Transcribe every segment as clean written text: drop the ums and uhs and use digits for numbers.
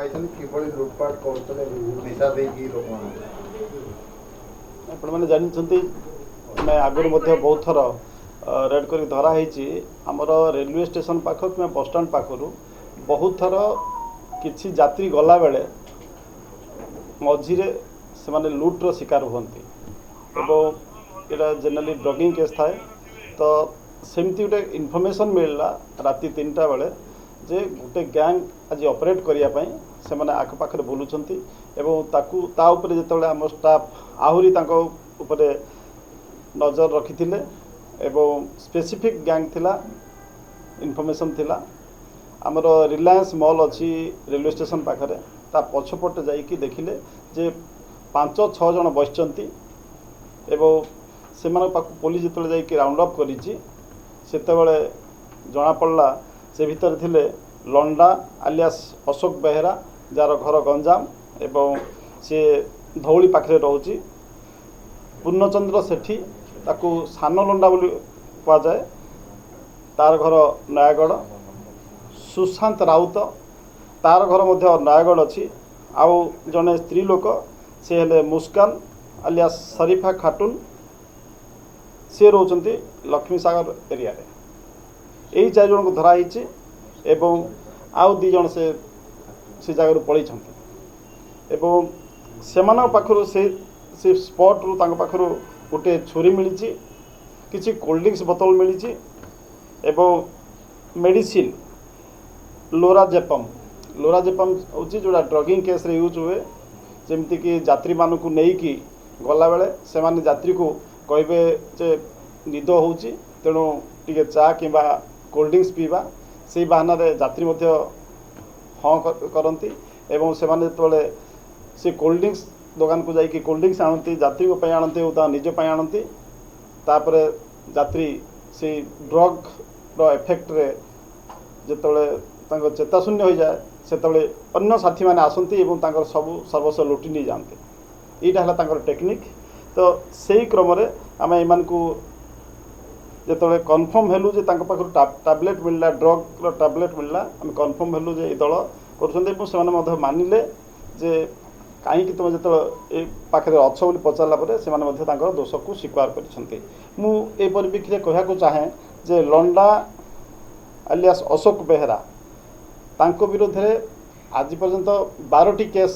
लुटपाट दिशा आपने जानते मैं आगुरी बहुत थर रेड कर धराई आमर रेलवे स्टेशन पाख कि बस स्टाण पाखर बहुत थर किसी यात्री गला बेले मझीरे से माने लुट्र शिकार होती यहाँ जेनराली ड्रगिंग केस थाए तो सेमती गोटे इनफर्मेशन मिलला राति 3टा बेले जे गोटे गैंग आज ऑपरेट करने से मैंने आखपाखे बुलूंट और जो आम स्टाफ आहरी उपरे नजर रखी स्पेसिफिक गैंग थिला इनफर्मेशन थिला आमर रिलायंस मॉल अच्छी रेलवे स्टेशन पाखरे ता पछपटे जाइए देखिले जे 5-6 जन बसचंती एवं से पुलिस जो जाइए राउंड अप करी जना पड़ा से भितर थिले लंडा आलियास अशोक बेहेरा जार घर गंजाम एवं सी धौली पाखे रोची पूर्णचंद्र सेठी ताकू सान लंडा बोली कहुए तार घर नयागढ़ सुशांत राउत तार घर मध्य नयागढ़ अच्छी आउ जड़े स्त्री लोक सी हेले मुस्कान आलियास शरीफा खाटुन सी रोचंती लक्ष्मी सागर एरिया रे यही 4 जन को धराई एवं आउ 2 जन से जगह पलि एवं से पाखर से स्पॉट रु पाखर गोटे छुरी मिली किसी कोल्ड ड्रिंक्स बोतल मिली एवं मेडिसिन लोराजेपम हूँ जोड़ा ड्रगिंग केस रे यूज हुए जमती कि यात्री मानू नहीं गला बेले से माने यात्री को कहे जे निद हो तेणु टे चा कि कोल्ड ड्रिंक्स पीवा से बहाना यात्री हाँ करती एवं से से कोल्ड ड्रिंक्स दुकान को जाकि कोल्ड ड्रिंक्स आणती यात्री आणती और निज आणती तापर यात्री से ड्रग रो एफेक्ट रे जिते चेताशून्य हो जाए से अन्य साथी मैंने आसती और सब सर्वस्व लुटि नहीं जाते यहाँ है टेक्निक तो से क्रम आम एम को जो कन्फर्म हेलु जे पाखर टैबलेट मिलला ड्रग टैबलेट मिलला आम कन्फर्म हेलु जे दल कर मानिले जे कहीं तुम जो पाखे अच्छ बोली पचारा से दोष को स्वीकार कर परिप्रेक्षी कहूँ चाहे जे लंडा आलियास अशोक बेहेरा तांको विरोध में आज पर्यंत 12टी केस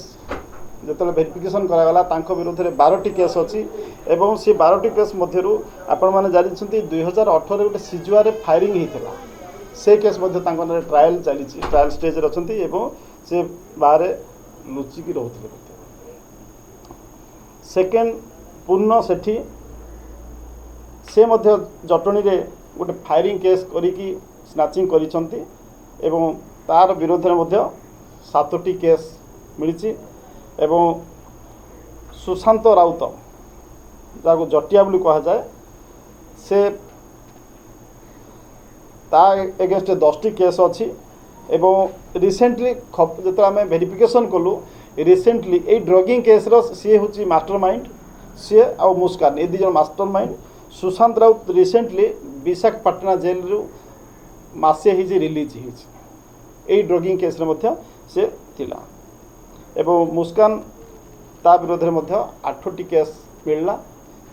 जो वेरिफिकेशन करागला तांको विरोध में 12टी केस अच्छी एवं से 12टी केस मध्यरु आपण मैंने जानते 2018 गोटे सिजुआर फायरिंग होता से केस ट्रायल चली ट्रायल स्टेज अच्छा से बाहर लुचिकी रोते सेकेंड पूर्ण सेठी से जटणी रे गोटे फायरिंग केस करिकी स्नाचिंग करिसंती एवं तार विरोध में 7टी केस मिली एवं सुशांत राउत जहाँ जटिया बोली कहुए से एगेन्स्ट 10टी केस अच्छी एवं रिसेंटली जो आम वेरिफिकेशन कलु रिसेंटली ये ड्रगिंग केस सी हूँ मास्टर माइंड सी आ मुस्कान ये 2 जन mastermind Sushant Raut recently Visakhapatnam jail रु मासे ही रिलीज यही ड्रगिंग केस से थिला एवं मुस्कान ता विरोध में 8टी केस मिलला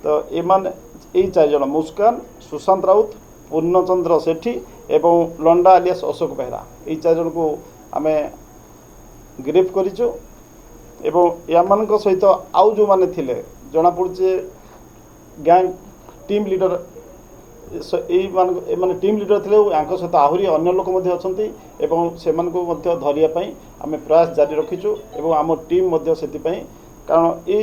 तो एमान यही 4 जन मुस्कान सुशांत राउत पूर्णचंद्र सेठी एवं लंडा आलियास अशोक बेहेरा यही 4 जन को आम गिरफ्त करिचु एवं यामान सहित आउ जो माने थिले जना पड़े गैंग टीम लीडर माने टीम लीडर थे सहित आहरी अन्य लोक अच्छा से धरिया आम प्रयास जारी रखीचु एवं आम टीम से कारण ये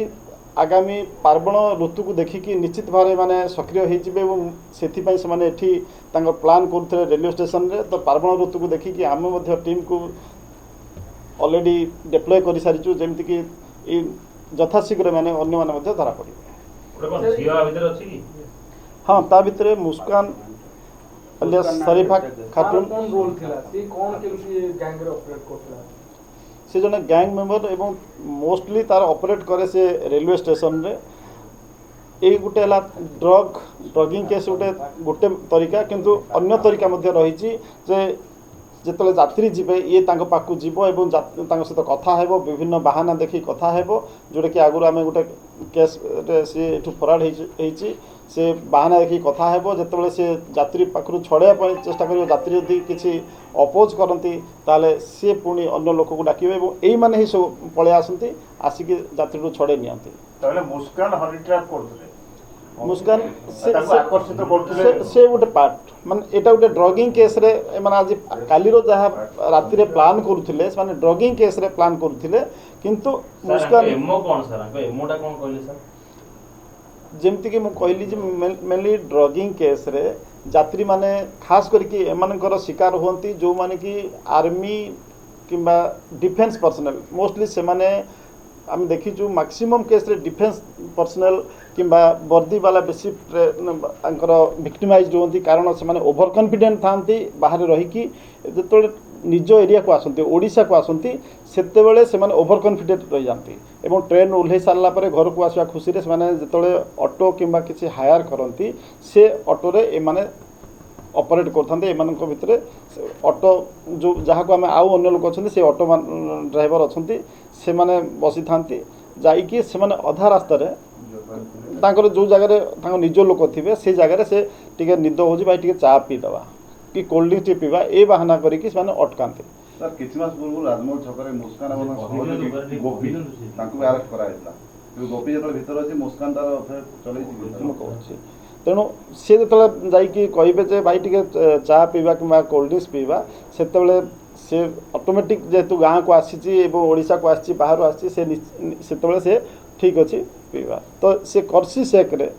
आगामी पार्वण ऋतु को देखिकी निश्चित भाव में सक्रिय होती प्लान करुले रेलवे स्टेशन रे तो पार्वण ऋतु को देखिकी आम टीम को ऑलरेडी डिप्लॉय कर सारी जमीक कि यथाशीघ्र मैंने अन्य मैंने धरा पड़े हाँ ता भितर मुस्कान आलियास शरीफा खातून से जने गैंग मेंबर एवं मोस्टली तार ऑपरेट करे से रेलवे स्टेशन रे ये गोटे ड्रगिंग केस गोटे तरीका किंतु अन्य तरीका रही जे ଯେତେବେଳେ ଯାତ୍ରୀ ଯିବେ ଇଏ ତାଙ୍କ ପାଖକୁ ଯିବ ଏବଂ ତାଙ୍କ ସହିତ କଥା ହେବ, ବିଭିନ୍ନ ବାହାନା ଦେଖି କଥା ହେବ, ଯେଉଁଟାକି ଆଗରୁ ଆମେ ଗୋଟେ କେସ୍ରେ ସିଏ ଏଠୁ ଫରାଡ଼ ହେଇଛି। ସେ ବାହାନା ଦେଖି କଥା ହେବ, ଯେତେବେଳେ ସେ ଯାତ୍ରୀ ପାଖରୁ ଛଡ଼ାଇବା ପାଇଁ ଚେଷ୍ଟା କରିବ, ଯାତ୍ରୀ ଯଦି କିଛି ଅପୋଜ କରନ୍ତି ତାହେଲେ ସିଏ ପୁଣି ଅନ୍ୟ ଲୋକକୁ ଡାକିବେ ଏବଂ ଏଇମାନେ ହିଁ ସବୁ ପଳେଇ ଆସନ୍ତି, ଆସିକି ଯାତ୍ରୀରୁ ଛଡ଼େଇ ନିଅନ୍ତି। ତାହେଲେ ମୁସ୍କାନ ହନି ଟ୍ରାପ୍ କରୁଥିଲେ, ମୁସ୍କାନ ଆକର୍ଷିତ କରୁଥିଲେ। ସେ ଗୋଟେ ପାର୍ଟ, ମାନେ ଏଇଟା ଗୋଟେ ଡ୍ରଗିଂ କେସ୍ରେ ଏମାନେ ଆଜି କାଲିର ଯାହା ରାତିରେ ପ୍ଲାନ୍ କରୁଥିଲେ, ସେମାନେ ଡ୍ରଗିଂ କେସ୍ରେ ପ୍ଲାନ୍ କରୁଥିଲେ। କିନ୍ତୁ ମୁସ୍କାନ ଯେମିତିକି ମୁଁ କହିଲି ଯେ ମେନଲି ଡ୍ରଗିଂ କେସ୍ରେ ଯାତ୍ରୀମାନେ ଖାସ୍ କରିକି ଏମାନଙ୍କର ଶିକାର ହୁଅନ୍ତି ଯେଉଁମାନେ କି ଆର୍ମି କିମ୍ବା ଡିଫେନ୍ସ ପର୍ସନାଲ୍। ମୋଷ୍ଟଲି ସେମାନେ ଆମେ ଦେଖିଛୁ ମ୍ୟାକ୍ସିମମ୍ କେସ୍ରେ ଡିଫେନ୍ସ ପର୍ସନାଲ୍ କିମ୍ବା ବର୍ଦ୍ଦିବାଲା ବେଶୀ ତାଙ୍କର ଭିକ୍ଟିମାଇଜ୍ ହୁଅନ୍ତି, କାରଣ ସେମାନେ ଓଭର କନଫିଡେଣ୍ଟ ଥାଆନ୍ତି ବାହାରେ ରହିକି। ଯେତେବେଳେ ନିଜ ଏରିଆକୁ ଆସନ୍ତି, ଓଡ଼ିଶାକୁ ଆସନ୍ତି, ସେତେବେଳେ ସେମାନେ ଓଭର କନଫିଡେଣ୍ଟ ରହିଯାନ୍ତି ଏବଂ ଟ୍ରେନ୍ ଓହ୍ଲେଇ ସାରିଲା ପରେ ଘରକୁ ଆସିବା ଖୁସିରେ ସେମାନେ ଯେତେବେଳେ ଅଟୋ କିମ୍ବା କିଛି ହାୟାର କରନ୍ତି, ସେ ଅଟୋରେ ଏମାନେ ଅପରେଟ୍ କରିଥାନ୍ତି। ଏମାନଙ୍କ ଭିତରେ ଅଟୋ ଯେଉଁ ଯାହାକୁ ଆମେ ଆଉ ଅନ୍ୟ ଲୋକ ଅଛନ୍ତି, ସେ ଅଟୋ ଡ୍ରାଇଭର ଅଛନ୍ତି, ସେମାନେ ବସିଥାନ୍ତି। ଯାଇକି ସେମାନେ ଅଧା ରାସ୍ତାରେ ତାଙ୍କର ଯେଉଁ ଜାଗାରେ ତାଙ୍କ ନିଜ ଲୋକ ଥିବେ, ସେ ଜାଗାରେ ସେ ଟିକେ ନିଦ ହେଉଛି, ଭାଇ ଟିକେ ଚା ପିଇଦେବା କି କୋଲ୍ଡ ଡ୍ରିଙ୍କ୍ସ ଟିକେ ପିଇବା, ଏ ବାହାନା କରିକି ସେମାନେ ଅଟକାନ୍ତି। ସାର୍ କିଛି ମାସ ପୂର୍ବରୁ ରାଜମହଲ ଛକରେ ମୁସ୍କାନ ଏବଂ ଗୋପୀ ତାଙ୍କୁ ବି ଆରେଷ୍ଟ କରାଯାଇଥିଲା। ଗୋପୀ ଯେତେବେଳେ ଭିତରେ ଅଛି, ମୁସ୍କାନ ତାର ଚଲେଇଛି। ମୁଁ କହୁଛି, ତେଣୁ ସେ ଯେତେବେଳେ ଯାଇକି କହିବେ ଯେ ଭାଇ ଟିକେ ଚା ପିଇବା କିମ୍ବା କୋଲ୍ଡ ଡ୍ରିଙ୍କ୍ସ ପିଇବା, ସେତେବେଳେ ସେ ଅଟୋମେଟିକ୍ ଯେହେତୁ ଗାଁକୁ ଆସିଛି ଏବଂ ଓଡ଼ିଶାକୁ ଆସିଛି, ବାହାରୁ ଆସିଛି, ସେତେବେଳେ ସେ ଠିକ୍ ଅଛି ପିଇବା। ତ ସେ କର୍ସି ସେକ୍ରେ